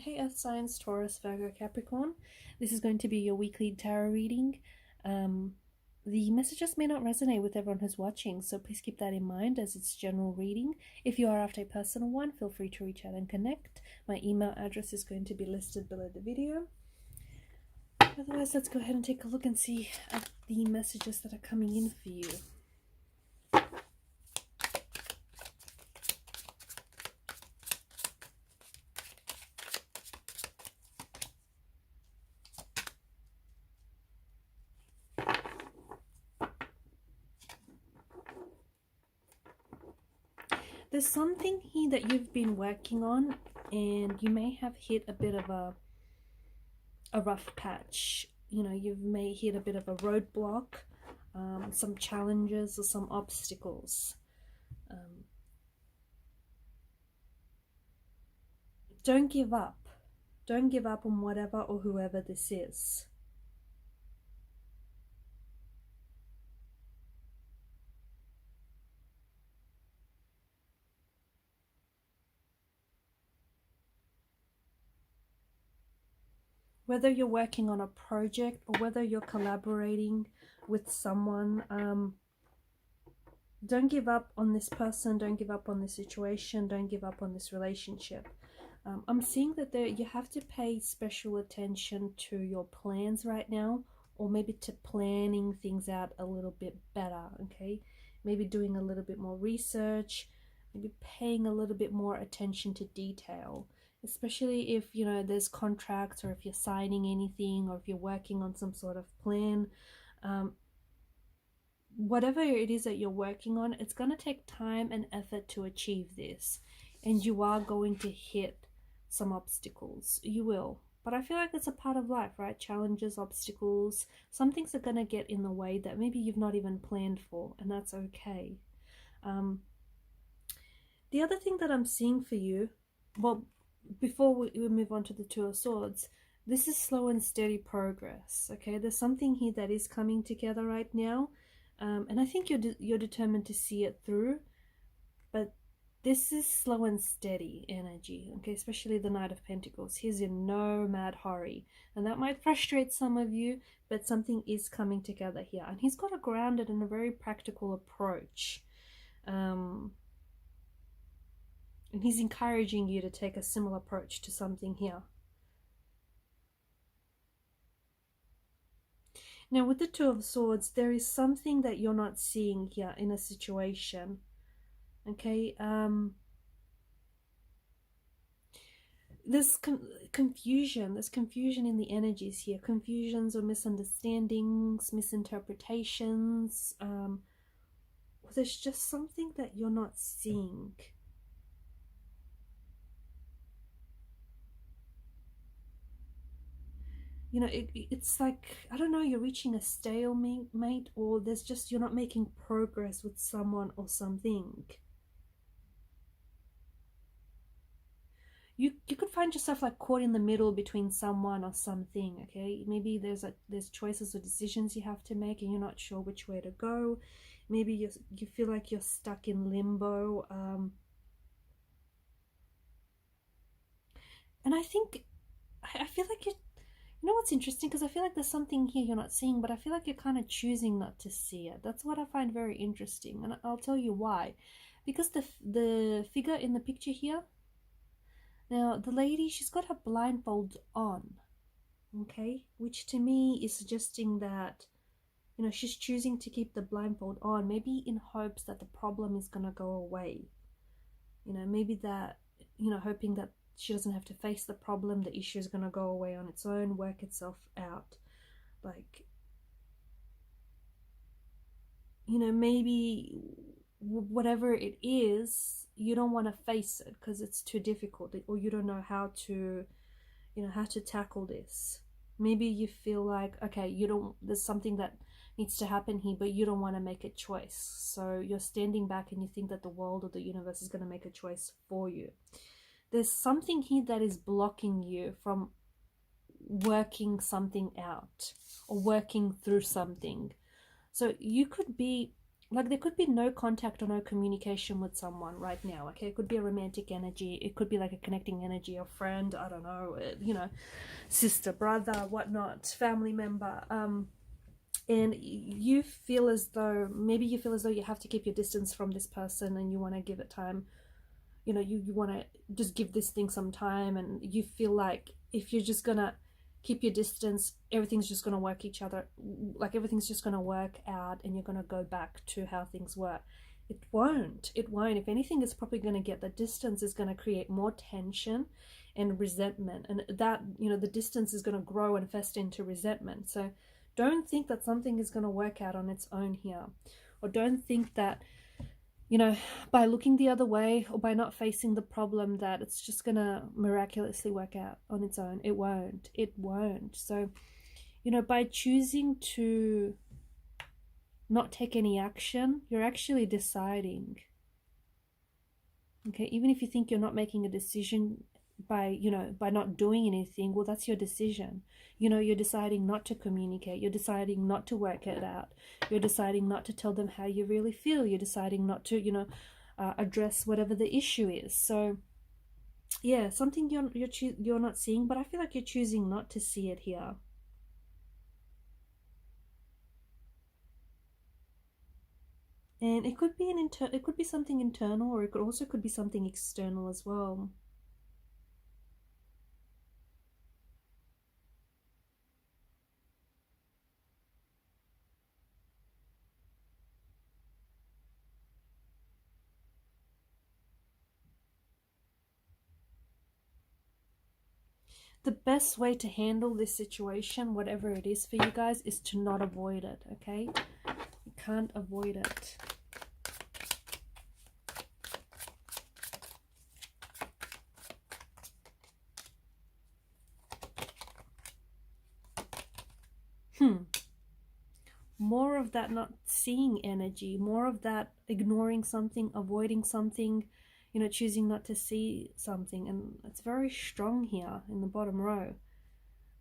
Hey Earth Signs, Taurus, Virgo, Capricorn. This is going to be your weekly tarot reading. The messages may not resonate with everyone who's watching, so please keep that in mind as it's general reading. If you are after a personal one, feel free to reach out and connect. My email address is going to be listed below the video. Otherwise, let's go ahead and take a look and see at the messages that are coming in for you. There's something here that you've been working on, and you may have hit a bit of a rough patch. You know, you may hit a bit of a roadblock, some challenges or some obstacles. Don't give up. Don't give up on whatever or whoever this is. Whether you're working on a project or whether you're collaborating with someone, don't give up on this person, don't give up on this situation, don't give up on this relationship. I'm seeing that you have to pay special attention to your plans right now, or maybe to planning things out a little bit better, okay? Maybe doing a little bit more research, maybe paying a little bit more attention to detail. Especially if, you know, there's contracts, or if you're signing anything, or if you're working on some sort of plan. Whatever it is that you're working on, it's going to take time and effort to achieve this. And you are going to hit some obstacles. You will. But I feel like it's a part of life, right? Challenges, obstacles. Some things are going to get in the way that maybe you've not even planned for. And that's okay. The other thing that I'm seeing for you, well, before we move on to the Two of Swords, this is slow and steady progress, okay? There's something here that is coming together right now, and I think you're determined to see it through, but this is slow and steady energy, okay? Especially the Knight of Pentacles. He's in no mad hurry, and that might frustrate some of you, but something is coming together here, and he's got a grounded and a very practical approach. And he's encouraging you to take a similar approach to something here. Now, with the Two of Swords, there is something that you're not seeing here in a situation. Okay? There's confusion. There's confusion in the energies here. Confusions or misunderstandings, misinterpretations. There's just something that you're not seeing. You know, it's like, I don't know, you're reaching a stalemate, or there's just, you're not making progress with someone or something. You could find yourself like caught in the middle between someone or something, okay? Maybe there's choices or decisions you have to make and you're not sure which way to go. Maybe you feel like you're stuck in limbo. And I feel like you know what's interesting? Because I feel like there's something here you're not seeing, but I feel like you're kind of choosing not to see it. That's what I find very interesting, and I'll tell you why. Because the figure in the picture here, now the lady, she's got her blindfold on, okay? Which to me is suggesting that, you know, she's choosing to keep the blindfold on, maybe in hopes that the problem is going to go away. You know, maybe that, you know, hoping that she doesn't have to face the problem, the issue is going to go away on its own, work itself out. Like, you know, maybe whatever it is, you don't want to face it because it's too difficult, or you don't know how to, you know, how to tackle this. Maybe you feel like, okay, there's something that needs to happen here, but you don't want to make a choice. So you're standing back and you think that the world or the universe is going to make a choice for you. There's something here that is blocking you from working something out or working through something. So you could be like there could be no contact or no communication with someone right now. Okay, it could be a romantic energy, it could be like a connecting energy, a friend, I don't know, you know, sister, brother, whatnot, family member. And you feel as though, maybe you feel as though you have to keep your distance from this person, and you want to give it time. You know, you want to just give this thing some time, and you feel like if you're just gonna keep your distance, everything's just gonna work each other, like everything's just gonna work out, and you're gonna go back to how things were. It won't. If anything, it's probably going to get, the distance is going to create more tension and resentment, and that, you know, the distance is going to grow and fester into resentment. So don't think that something is going to work out on its own here, or don't think that, you know, by looking the other way or by not facing the problem, that it's just going to miraculously work out on its own. It won't. So, you know, by choosing to not take any action, you're actually deciding. Okay, even if you think you're not making a decision by, you know, by not doing anything, well, that's your decision. You know, you're deciding not to communicate, you're deciding not to work it out, you're deciding not to tell them how you really feel, you're deciding not to, you know, address whatever the issue is. So yeah, something you're not seeing, but I feel like you're choosing not to see it here. And it could be it could be something internal, or it could be something external as well. The best way to handle this situation, whatever it is for you guys, is to not avoid it, okay? You can't avoid it. More of that not seeing energy, more of that ignoring something, avoiding something, you know, choosing not to see something. And it's very strong here in the bottom row.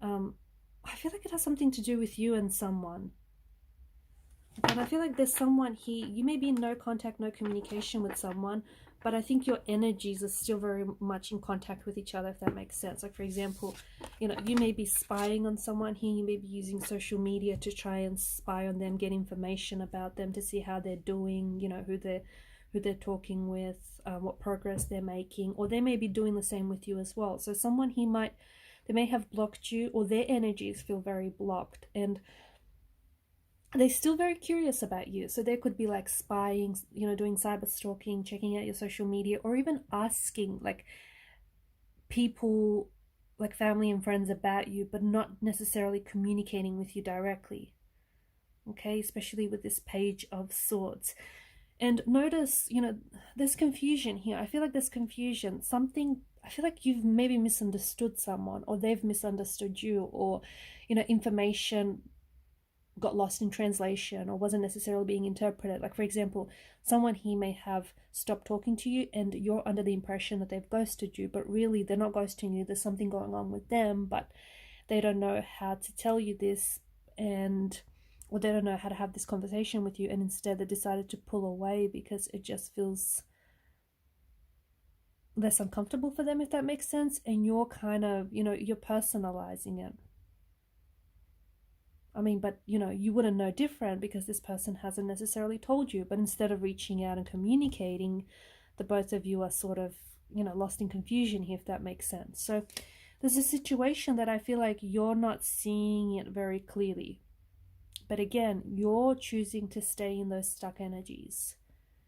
I feel like it has something to do with you and someone. And I feel like there's someone here, you may be in no contact, no communication with someone, but I think your energies are still very much in contact with each other, if that makes sense. Like, for example, you know, you may be spying on someone here, you may be using social media to try and spy on them, get information about them, to see how they're doing, you know, who they're talking with, what progress they're making, or they may be doing the same with you as well. So someone here they may have blocked you, or their energies feel very blocked, and they're still very curious about you. So they could be like spying, you know, doing cyber stalking, checking out your social media, or even asking like people, like family and friends, about you, but not necessarily communicating with you directly. Okay, especially with this Page of Swords. And notice, you know, there's confusion here. I feel like there's confusion. I feel like you've maybe misunderstood someone, or they've misunderstood you, or, you know, information got lost in translation or wasn't necessarily being interpreted. Like, for example, someone here may have stopped talking to you, and you're under the impression that they've ghosted you, but really they're not ghosting you. There's something going on with them, but they don't know how to tell you this, or they don't know how to have this conversation with you, and instead they decided to pull away because it just feels less uncomfortable for them, if that makes sense. And you're kind of, you know, you're personalizing it. I mean, but, you know, you wouldn't know different because this person hasn't necessarily told you. But instead of reaching out and communicating, the both of you are sort of, you know, lost in confusion here, if that makes sense. So there's a situation that I feel like you're not seeing it very clearly. But again, you're choosing to stay in those stuck energies.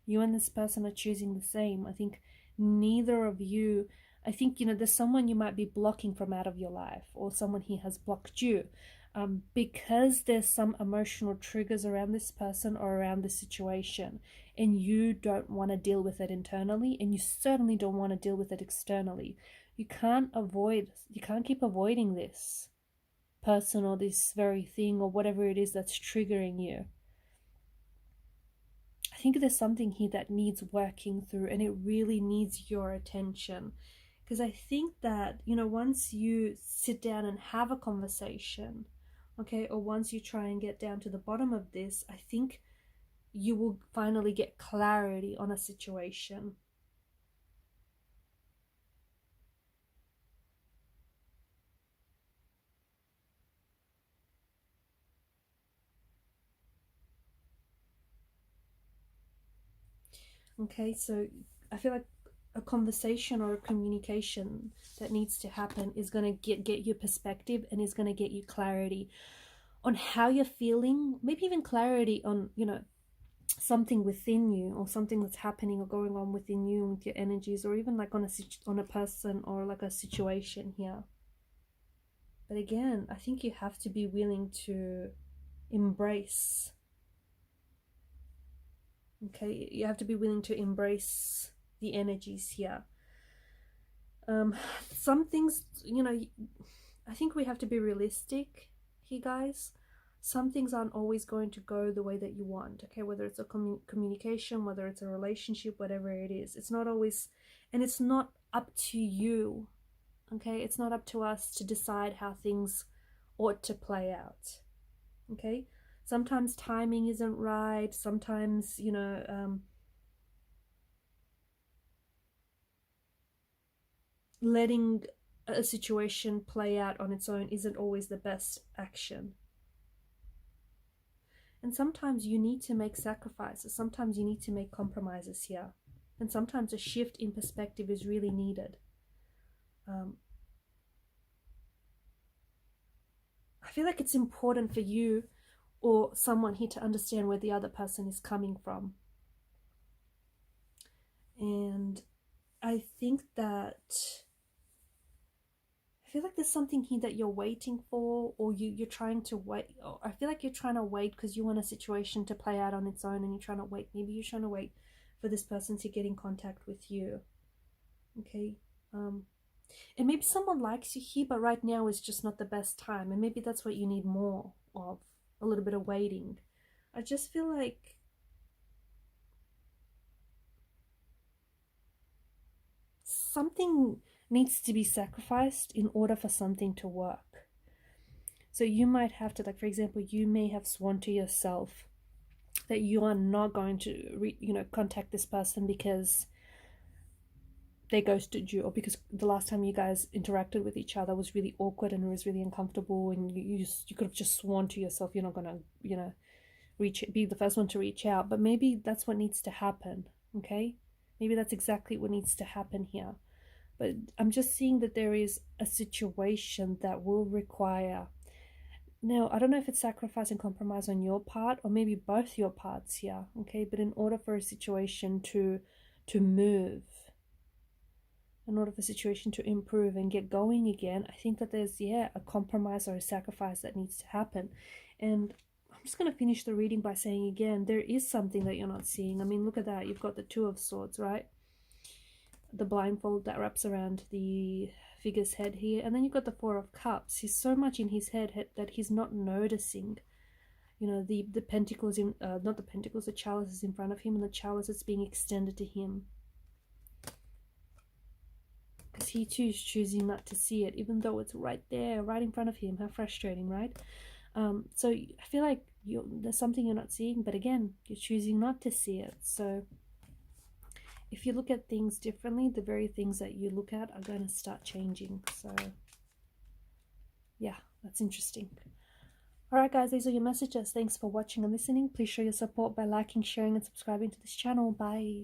You and this person are choosing the same. I think neither of you, I think, you know, there's someone you might be blocking from out of your life, or someone he has blocked you. Because there's some emotional triggers around this person or around this situation, and you don't want to deal with it internally, and you certainly don't want to deal with it externally. You can't keep avoiding this person or this very thing or whatever it is that's triggering you. I think there's something here that needs working through, and it really needs your attention. Because I think that, you know, once you sit down and have a conversation, okay, or once you try and get down to the bottom of this, I think you will finally get clarity on a situation. Okay, so I feel like a conversation or a communication that needs to happen is going to get your perspective and is going to get you clarity on how you're feeling, maybe even clarity on, you know, something within you or something that's happening or going on within you with your energies, or even like on a person or like a situation here. But again, I think you have to be willing to embrace. Okay, you have to be willing to embrace the energies here. Some things, you know, I think we have to be realistic here, guys. Some things aren't always going to go the way that you want, okay? Whether it's a communication, whether it's a relationship, whatever it is. It's not always, and it's not up to you, okay? It's not up to us to decide how things ought to play out, okay? Sometimes timing isn't right. Sometimes, you know, letting a situation play out on its own isn't always the best action. And sometimes you need to make sacrifices. Sometimes you need to make compromises here. And sometimes a shift in perspective is really needed. I feel like it's important for you or someone here to understand where the other person is coming from. And I think that I feel like there's something here that you're waiting for, or you're trying to wait. Or I feel like you're trying to wait because you want a situation to play out on its own and you're trying to wait. Maybe you're trying to wait for this person to get in contact with you. Okay. And maybe someone likes you here, but right now is just not the best time. And maybe that's what you need more of, a little bit of waiting. I just feel like something needs to be sacrificed in order for something to work. So you might have to, like, for example, you may have sworn to yourself that you are not going to, contact this person because they ghosted you, or because the last time you guys interacted with each other was really awkward and it was really uncomfortable, and you could have just sworn to yourself you're not gonna, be the first one to reach out. But maybe that's what needs to happen. Okay, maybe that's exactly what needs to happen here. But I'm just seeing that there is a situation that will require, now I don't know if it's sacrifice and compromise on your part or maybe both your parts here, okay? But in order for a situation to move, in order for a situation to improve and get going again, I think that there's, a compromise or a sacrifice that needs to happen. And I'm just going to finish the reading by saying again, there is something that you're not seeing. I mean, look at that. You've got the Two of Swords, right? The blindfold that wraps around the figure's head here, and then you've got the Four of Cups. He's so much in his head that he's not noticing, the pentacles in not the pentacles, the chalices in front of him, and the chalice that's being extended to him, because he too is choosing not to see it, even though it's right there, right in front of him. How frustrating, right? So I feel like there's something you're not seeing, but again, you're choosing not to see it. So if you look at things differently, the very things that you look at are going to start changing. So yeah, that's interesting. Alright guys, these are your messages. Thanks for watching and listening. Please show your support by liking, sharing and subscribing to this channel. Bye.